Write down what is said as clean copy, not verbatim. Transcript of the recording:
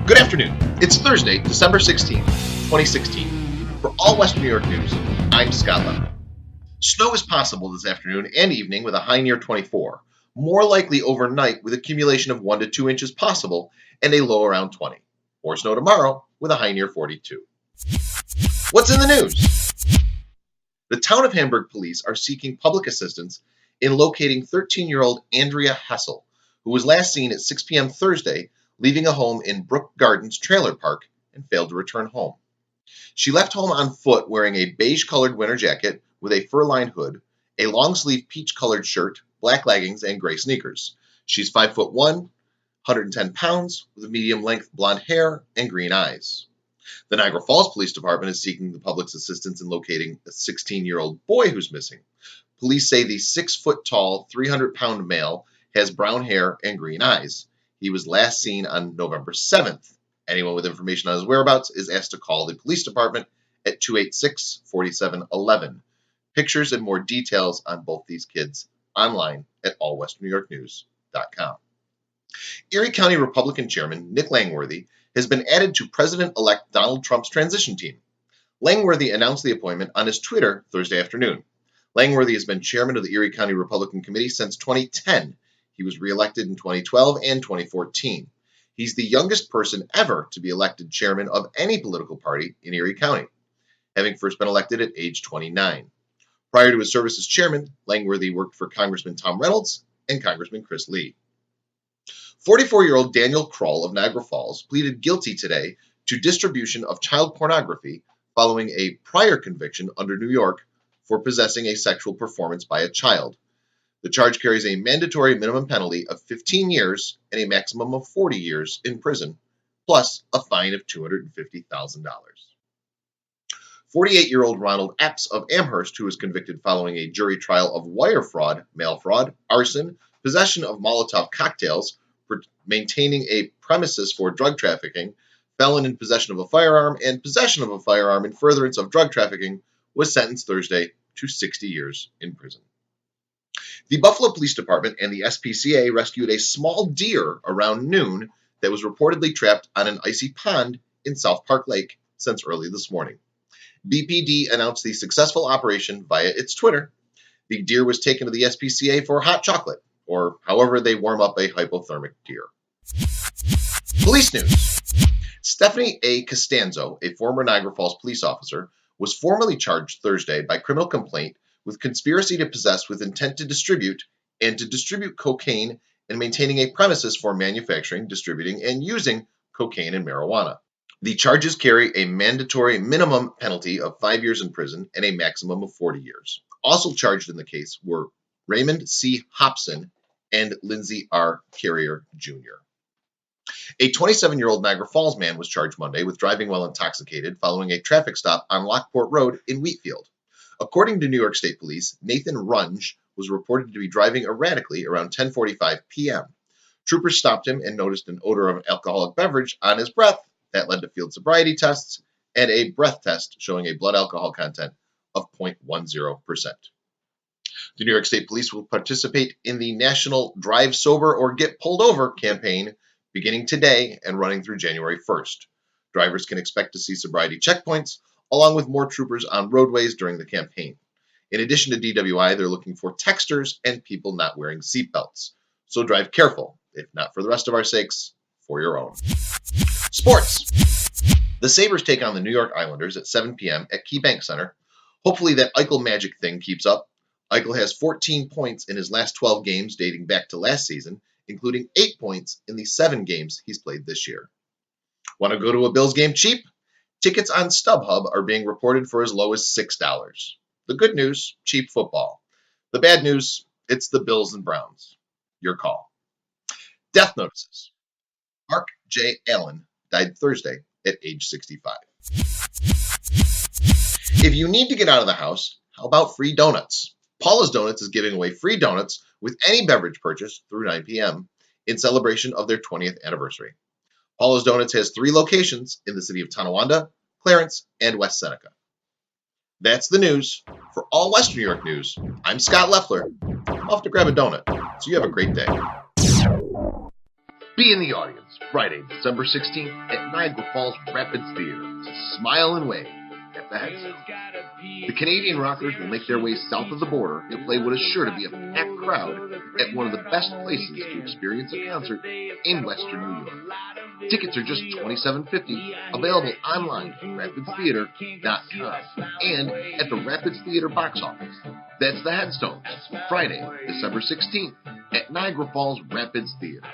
Good afternoon. It's Thursday, December 16th, 2016. For All Western New York News, I'm Scott Lemon. Snow is possible this afternoon and evening with a high near 24. More likely overnight with accumulation of 1 to 2 inches possible and a low around 20. More snow tomorrow with a high near 42. What's in the news? The town of Hamburg police are seeking public assistance in locating 13-year-old Andrea Hessel, who was last seen at 6 p.m. Thursday leaving a home in Brook Gardens Trailer Park and failed to return home. She left home on foot wearing a beige-colored winter jacket with a fur-lined hood, a long-sleeve peach-colored shirt, black leggings, and gray sneakers. She's 5'1", 110 pounds, with medium-length blonde hair and green eyes. The Niagara Falls Police Department is seeking the public's assistance in locating a 16-year-old boy who's missing. Police say the 6-foot-tall, 300-pound male has brown hair and green eyes. He was last seen on November 7th. Anyone with information on his whereabouts is asked to call the police department at 286-4711. Pictures and more details on both these kids online at allwesternnewyorknews.com. Erie County Republican Chairman Nick Langworthy has been added to President-elect Donald Trump's transition team. Langworthy announced the appointment on his Twitter Thursday afternoon. Langworthy has been chairman of the Erie County Republican Committee since 2010. He was reelected in 2012 and 2014. He's the youngest person ever to be elected chairman of any political party in Erie County, having first been elected at age 29. Prior to his service as chairman, Langworthy worked for Congressman Tom Reynolds and Congressman Chris Lee. 44-year-old Daniel Kroll of Niagara Falls pleaded guilty today to distribution of child pornography following a prior conviction under New York for possessing a sexual performance by a child. The charge carries a mandatory minimum penalty of 15 years and a maximum of 40 years in prison, plus a fine of $250,000. 48-year-old Ronald Epps of Amherst, who was convicted following a jury trial of wire fraud, mail fraud, arson, possession of Molotov cocktails, for maintaining a premises for drug trafficking, felon in possession of a firearm, and possession of a firearm in furtherance of drug trafficking, was sentenced Thursday to 60 years in prison. The Buffalo Police Department and the SPCA rescued a small deer around noon that was reportedly trapped on an icy pond in South Park Lake since early this morning. BPD announced the successful operation via its Twitter. The deer was taken to the SPCA for hot chocolate, or however they warm up a hypothermic deer. Police news. Stephanie A. Costanzo, a former Niagara Falls police officer, was formally charged Thursday by criminal complaint with conspiracy to possess with intent to distribute and to distribute cocaine and maintaining a premises for manufacturing, distributing, and using cocaine and marijuana. The charges carry a mandatory minimum penalty of 5 years in prison and a maximum of 40 years. Also charged in the case were Raymond C. Hobson and Lindsay R. Carrier, Jr. A 27-year-old Niagara Falls man was charged Monday with driving while intoxicated following a traffic stop on Lockport Road in Wheatfield. According to New York State Police, Nathan Runge was reported to be driving erratically around 10:45 p.m. Troopers stopped him and noticed an odor of an alcoholic beverage on his breath. That led to field sobriety tests and a breath test showing a blood alcohol content of 0.10%. The New York State Police will participate in the National Drive Sober or Get Pulled Over campaign beginning today and running through January 1st. Drivers can expect to see sobriety checkpoints along with more troopers on roadways during the campaign. In addition to DWI, they're looking for texters and people not wearing seatbelts. So drive careful, if not for the rest of our sakes, for your own. Sports. The Sabres take on the New York Islanders at 7 p.m. at KeyBank Center. Hopefully that Eichel magic thing keeps up. Eichel has 14 points in his last 12 games dating back to last season, including 8 points in the 7 games he's played this year. Want to go to a Bills game cheap? Tickets on StubHub are being reported for as low as $6. The good news, cheap football. The bad news, it's the Bills and Browns. Your call. Death notices. Mark J. Allen died Thursday at age 65. If you need to get out of the house, how about free donuts? Paula's Donuts is giving away free donuts with any beverage purchase through 9 p.m. in celebration of their 20th anniversary. Paula's Donuts has 3 locations in the city of Tonawanda, Clarence, and West Seneca. That's the news. For All Western New York News, I'm Scott Leffler. I'll have to grab a donut, so you have a great day. Be in the audience. Friday, December 16th at Niagara Falls Rapids Theater. Smile and wave at the Headstone. The Canadian Rockers will make their way south of the border and play what is sure to be a packed crowd at one of the best places to experience a concert in Western New York. Tickets are just $27.50, available online at rapidstheater.com and at the Rapids Theater box office. That's the Headstones, Friday, December 16th at Niagara Falls Rapids Theater.